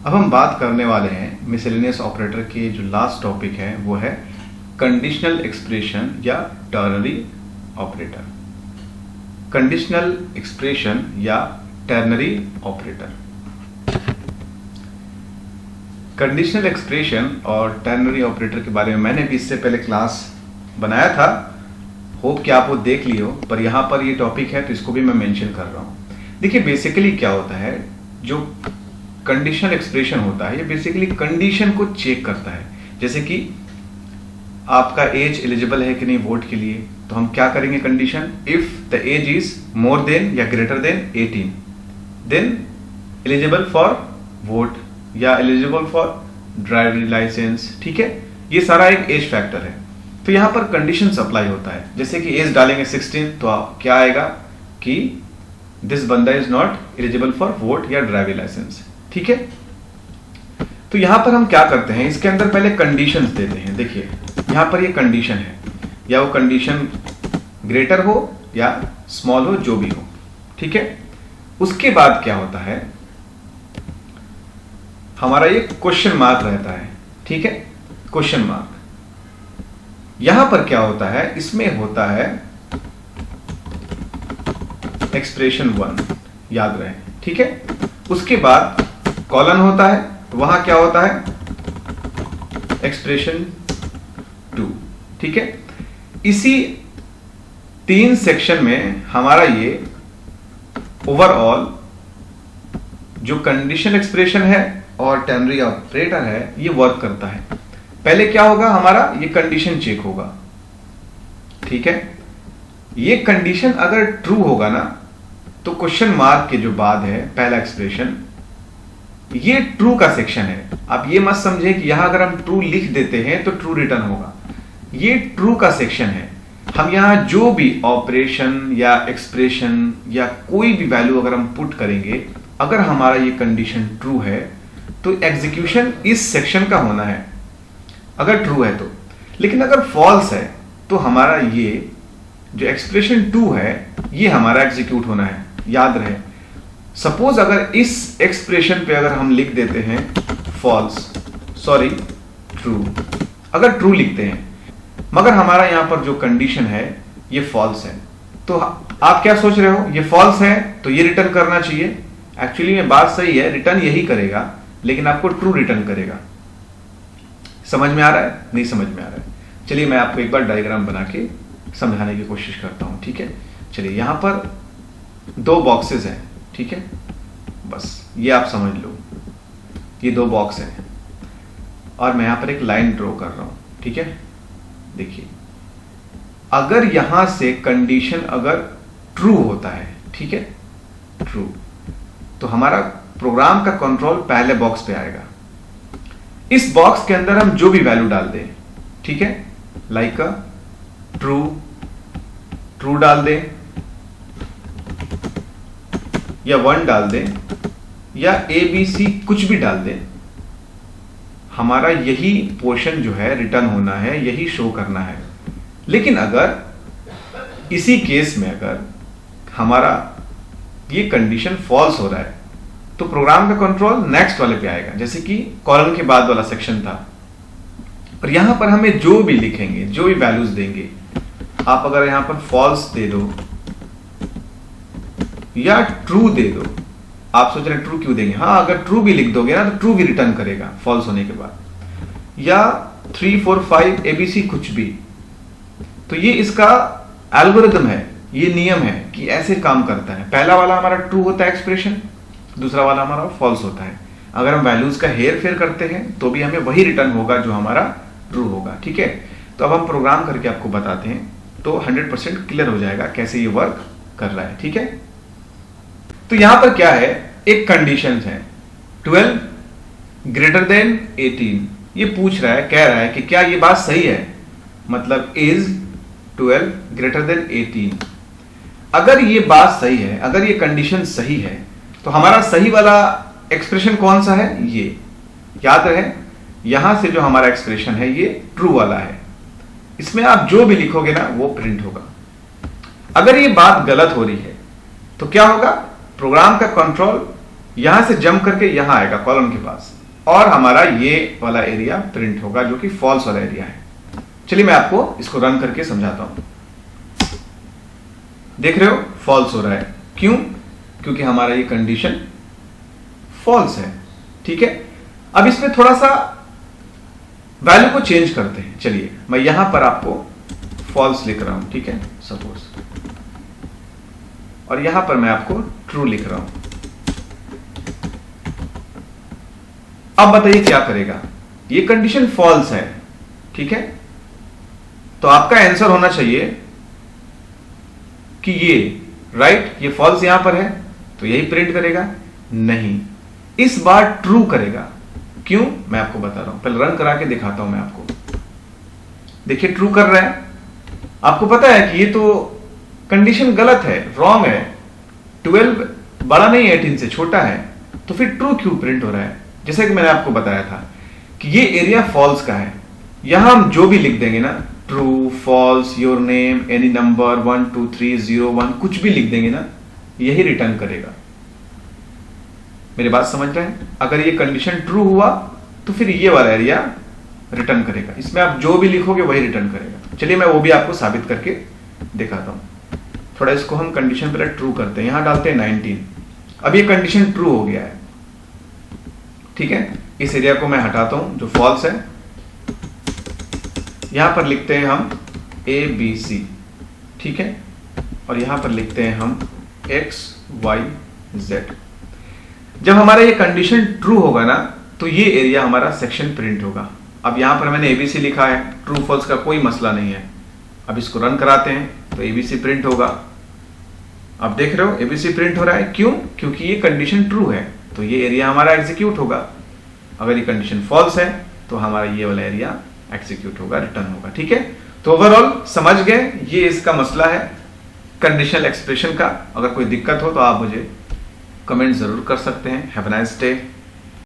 अब हम बात करने वाले हैं मिसलेनियस ऑपरेटर के जो लास्ट टॉपिक है वो है कंडीशनल एक्सप्रेशन या टर्नरी ऑपरेटर। कंडीशनल एक्सप्रेशन या टर्नरी ऑपरेटर। कंडीशनल एक्सप्रेशन और टर्नरी ऑपरेटर के बारे में मैंने भी इससे पहले क्लास बनाया था, होप कि आप वो देख लियो, पर यहां पर ये टॉपिक है तो इसको भी मैं मेंशन कर रहा हूं। देखिए बेसिकली क्या होता है, जो कंडीशनल एक्सप्रेशन होता है ये बेसिकली कंडीशन को चेक करता है। जैसे कि आपका एज एलिजिबल है कि नहीं वोट के लिए, तो हम क्या करेंगे condition, if the age is more than या greater than 18 then eligible for vote या एलिजिबल फॉर ड्राइविंग लाइसेंस। ठीक है, ये सारा एक एज फैक्टर है। तो यहां पर कंडीशन अप्लाई होता है। जैसे कि एज डालेंगे 16 तो क्या आएगा कि दिस बंदा is not eligible for vote या ड्राइविंग लाइसेंस। ठीक है, तो यहां पर हम क्या करते हैं, इसके अंदर पहले कंडीशंस देते हैं। देखिए यहां पर ये कंडीशन है, या वो कंडीशन ग्रेटर हो या स्मॉल हो, जो भी हो। ठीक है, उसके बाद क्या होता है, हमारा ये क्वेश्चन मार्क रहता है। ठीक है, क्वेश्चन मार्क यहां पर क्या होता है, इसमें होता है एक्सप्रेशन 1, याद रहे। ठीक है, उसके बाद कॉलन होता है, वहां क्या होता है एक्सप्रेशन 2। ठीक है, इसी 3 सेक्शन में हमारा ये ओवरऑल जो कंडीशनल एक्सप्रेशन है और टर्नरी ऑपरेटर है ये वर्क करता है। पहले क्या होगा, हमारा ये कंडीशन चेक होगा। ठीक है, ये कंडीशन अगर ट्रू होगा ना तो क्वेश्चन मार्क के जो बाद है पहला एक्सप्रेशन, ये ट्रू का सेक्शन है। आप ये मत समझे कि यहां अगर हम ट्रू लिख देते हैं तो ट्रू रिटर्न होगा, ये ट्रू का सेक्शन है। हम यहां जो भी ऑपरेशन या एक्सप्रेशन या कोई भी वैल्यू अगर हम पुट करेंगे, अगर हमारा ये कंडीशन ट्रू है तो एग्जीक्यूशन इस सेक्शन का होना है, अगर ट्रू है तो। लेकिन अगर फॉल्स है तो हमारा ये जो एक्सप्रेशन 2 है ये हमारा एग्जीक्यूट होना है, याद रहे। सपोज अगर इस एक्सप्रेशन पे अगर हम लिख देते हैं फॉल्स, सॉरी ट्रू, अगर ट्रू लिखते हैं मगर हमारा यहां पर जो कंडीशन है ये फॉल्स है, तो आप क्या सोच रहे हो, ये फॉल्स है तो ये रिटर्न करना चाहिए। एक्चुअली में बात सही है, रिटर्न यही करेगा, लेकिन आपको ट्रू रिटर्न करेगा। समझ में आ रहा है, नहीं समझ में आ रहा है? चलिए मैं आपको एक बार डायग्राम बना के समझाने की कोशिश करता हूं। ठीक है, चलिए यहां पर 2 बॉक्सेस हैं। ठीक है, बस ये आप समझ लो, ये 2 बॉक्स हैं और मैं यहां पर एक लाइन ड्रॉ कर रहा हूं। ठीक है, देखिए अगर यहां से कंडीशन अगर ट्रू होता है, ठीक है ट्रू, तो हमारा प्रोग्राम का कंट्रोल पहले बॉक्स पे आएगा। इस बॉक्स के अंदर हम जो भी वैल्यू डाल दें, ठीक है, लाइक ट्रू, ट्रू डाल दें या 1 डाल दें या ABC कुछ भी डाल दें, हमारा यही पोर्शन जो है रिटर्न होना है, यही शो करना है। लेकिन अगर इसी केस में अगर हमारा ये कंडीशन फॉल्स हो रहा है तो प्रोग्राम का कंट्रोल नेक्स्ट वाले पे आएगा, जैसे कि कॉलम के बाद वाला सेक्शन था। पर यहां पर हमें जो भी लिखेंगे, जो भी वैल्यूज देंगे, आप अगर यहां पर फॉल्स दे दो या ट्रू दे दो, आप सोच रहे ट्रू क्यों देंगे, हाँ अगर ट्रू भी लिख दोगे ना तो ट्रू भी रिटर्न करेगा फॉल्स होने के बाद, या 3 4 5 ABC कुछ भी। तो ये इसका एल्गोरिथम है, ये नियम है कि ऐसे काम करता है। पहला वाला हमारा ट्रू होता है एक्सप्रेशन, दूसरा वाला हमारा फॉल्स होता है। अगर हम वैल्यूज का हेर फेर करते हैं तो भी हमें वही रिटर्न होगा जो हमारा ट्रू होगा। ठीक है, तो अब हम प्रोग्राम करके आपको बताते हैं तो 100% क्लियर हो जाएगा कैसे ये वर्क कर रहा है। ठीक है, तो यहां पर क्या है, एक कंडीशन है 12 ग्रेटर देन 18। ये पूछ रहा है, कह रहा है कि क्या ये बात सही है, मतलब इज 12 ग्रेटर देन 18। अगर ये बात सही है, अगर ये कंडीशन सही है, तो हमारा सही वाला एक्सप्रेशन कौन सा है, ये याद रहे। यहां से जो हमारा एक्सप्रेशन है ये ट्रू वाला है, इसमें आप जो भी लिखोगे ना वो प्रिंट होगा। अगर ये बात गलत हो रही है तो क्या होगा, प्रोग्राम का कंट्रोल यहां से जंप करके यहां आएगा कॉलम के पास, और हमारा ये वाला एरिया प्रिंट होगा जो कि फॉल्स वाला एरिया है। चलिए मैं आपको इसको रन करके समझाता हूं। देख रहे हो फॉल्स हो रहा है, क्यों? क्योंकि हमारा ये कंडीशन फॉल्स है। ठीक है, अब इसमें थोड़ा सा वैल्यू को चेंज करते हैं। चलिए मैं यहां पर आपको फॉल्स लिख रहा हूं, ठीक है, सपोज, और यहां पर मैं आपको ट्रू लिख रहा हूं। अब बताइए क्या करेगा? ये कंडीशन फॉल्स है, ठीक है, तो आपका आंसर होना चाहिए कि ये राइट, ये फॉल्स यहां पर है तो यही प्रिंट करेगा। नहीं, इस बार ट्रू करेगा। क्यों? मैं आपको बता रहा हूं, पहले रन करा के दिखाता हूं मैं आपको। देखिए ट्रू कर रहा है। आपको पता है कि ये तो कंडीशन गलत है, रॉन्ग है। 12 बड़ा नहीं है 18 से, छोटा है, तो फिर ट्रू क्यों प्रिंट हो रहा है? जैसे कि मैंने आपको बताया था कि ये एरिया फॉल्स का है। यहां हम जो भी लिख देंगे ना, true, false, your name, any number, 1 2 3 0 1, कुछ भी लिख देंगे ना, यही रिटर्न करेगा। मेरी बात समझ रहे हैं? अगर ये कंडीशन ट्रू हुआ तो फिर ये वाला एरिया रिटर्न करेगा। इसमें आप जो भी लिखोगे वही रिटर्न करेगा। चलिए मैं वो भी आपको साबित करके दिखाता हूं। थोड़ा इसको हम कंडीशन पहले ट्रू करते हैं, यहां डालते हैं 19। अब ये कंडीशन ट्रू हो गया है, ठीक है। इस एरिया को मैं हटाता हूं जो फॉल्स है। यहां पर लिखते हैं हम ABC, ठीक है, और यहां पर लिखते हैं हम XYZ। जब हमारा ये कंडीशन ट्रू होगा ना तो ये एरिया हमारा सेक्शन प्रिंट होगा। अब यहां पर मैंने ABC लिखा है, ट्रू फॉल्स का कोई मसला नहीं है। अब इसको रन कराते हैं तो ABC प्रिंट होगा। अब देख रहे हो ABC प्रिंट हो रहा है, क्यों? क्योंकि ये कंडीशन ट्रू है तो ये एरिया हमारा एग्जीक्यूट होगा। अगर ये कंडीशन फॉल्स है तो हमारा ये वाला एरिया एग्जीक्यूट होगा, रिटर्न होगा। ठीक है, तो ओवरऑल समझ गए, ये इसका मसला है कंडीशनल एक्सप्रेशन का। अगर कोई दिक्कत हो तो आप मुझे कमेंट जरूर कर सकते हैं। Have a nice day.